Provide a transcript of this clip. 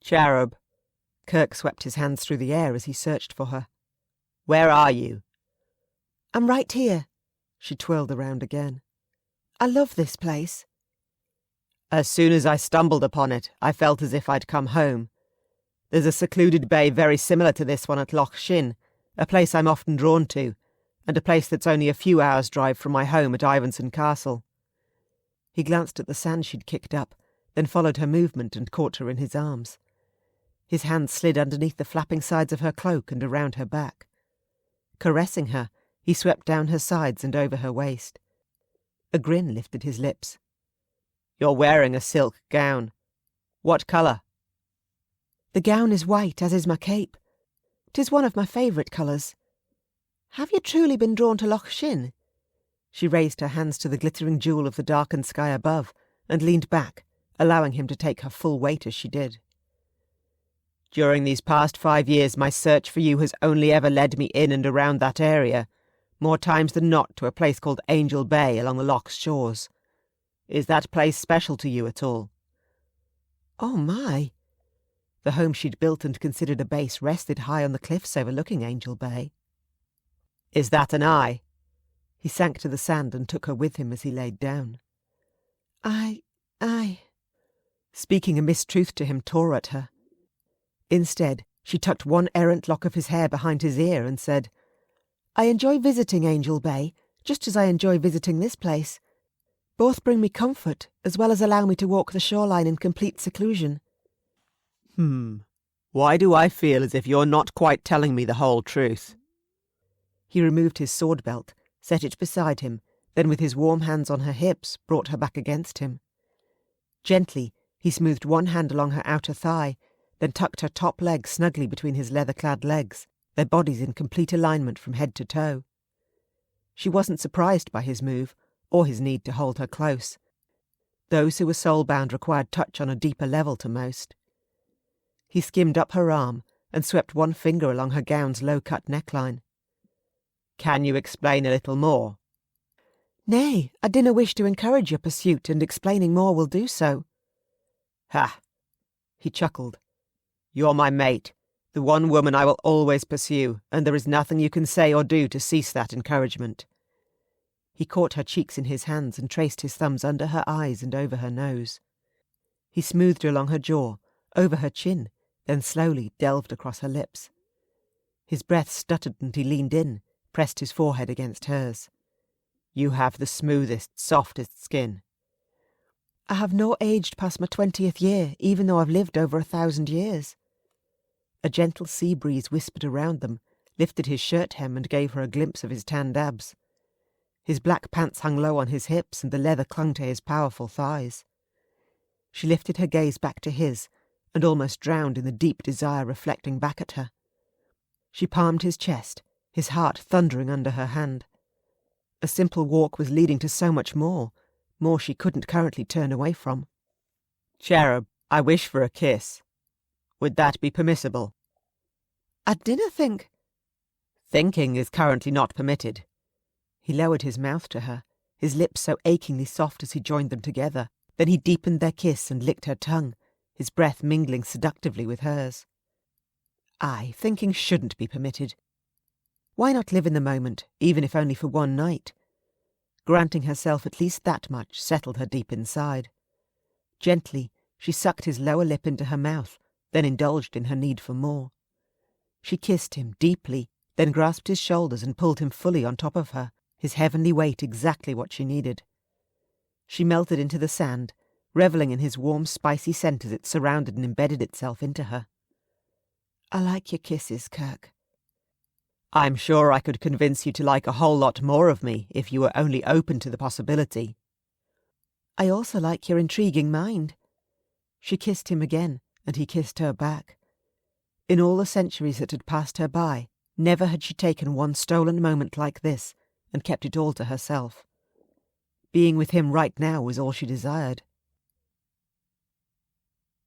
Cherub. Kirk swept his hands through the air as he searched for her. Where are you? I'm right here. She twirled around again. I love this place. As soon as I stumbled upon it, I felt as if I'd come home. There's a secluded bay very similar to this one at Loch Shin, a place I'm often drawn to, and a place that's only a few hours' drive from my home at Ivanson Castle. He glanced at the sand she'd kicked up, then followed her movement and caught her in his arms. His hands slid underneath the flapping sides of her cloak and around her back. Caressing her, he swept down her sides and over her waist. A grin lifted his lips. You're wearing a silk gown. What colour? The gown is white, as is my cape. 'Tis one of my favourite colours. Have you truly been drawn to Loch Shin? She raised her hands to the glittering jewel of the darkened sky above and leaned back, allowing him to take her full weight as she did. During these past 5 years, my search for you has only ever led me in and around that area, more times than not to a place called Angel Bay along the loch's shores. Is that place special to you at all? Oh, my! The home she'd built and considered a base rested high on the cliffs overlooking Angel Bay. Is that an eye? He sank to the sand and took her with him as he laid down. I... Speaking a mistruth to him tore at her. Instead, she tucked one errant lock of his hair behind his ear and said, I enjoy visiting Angel Bay, just as I enjoy visiting this place. Both bring me comfort, as well as allow me to walk the shoreline in complete seclusion. Why do I feel as if you're not quite telling me the whole truth? He removed his sword belt, set it beside him, then with his warm hands on her hips, brought her back against him. Gently, he smoothed one hand along her outer thigh, then tucked her top leg snugly between his leather-clad legs, their bodies in complete alignment from head to toe. She wasn't surprised by his move, or his need to hold her close. Those who were soul-bound required touch on a deeper level to most. He skimmed up her arm and swept one finger along her gown's low-cut neckline. Can you explain a little more? Nay, I dinna wish to encourage your pursuit, and explaining more will do so. Ha! He chuckled. You're my mate, the one woman I will always pursue, and there is nothing you can say or do to cease that encouragement. He caught her cheeks in his hands and traced his thumbs under her eyes and over her nose. He smoothed her along her jaw, over her chin, then slowly delved across her lips. His breath stuttered and he leaned in, pressed his forehead against hers. You have the smoothest, softest skin. I have no aged past my 20th year, even though I've lived over 1,000 years. A gentle sea breeze whispered around them, lifted his shirt hem and gave her a glimpse of his tanned abs. His black pants hung low on his hips and the leather clung to his powerful thighs. She lifted her gaze back to his and almost drowned in the deep desire reflecting back at her. She palmed his chest, his heart thundering under her hand. A simple walk was leading to so much more she couldn't currently turn away from. Cherub, I wish for a kiss. Would that be permissible? I dinna think. Thinking is currently not permitted. He lowered his mouth to her, his lips so achingly soft as he joined them together. Then he deepened their kiss and licked her tongue, his breath mingling seductively with hers. Aye, thinking shouldn't be permitted. Why not live in the moment, even if only for one night? Granting herself at least that much settled her deep inside. Gently, she sucked his lower lip into her mouth, then indulged in her need for more. She kissed him deeply, then grasped his shoulders and pulled him fully on top of her, his heavenly weight exactly what she needed. She melted into the sand, revelling in his warm, spicy scent as it surrounded and embedded itself into her. I like your kisses, Kirk. I'm sure I could convince you to like a whole lot more of me if you were only open to the possibility. I also like your intriguing mind. She kissed him again, and he kissed her back. In all the centuries that had passed her by, never had she taken one stolen moment like this and kept it all to herself. Being with him right now was all she desired.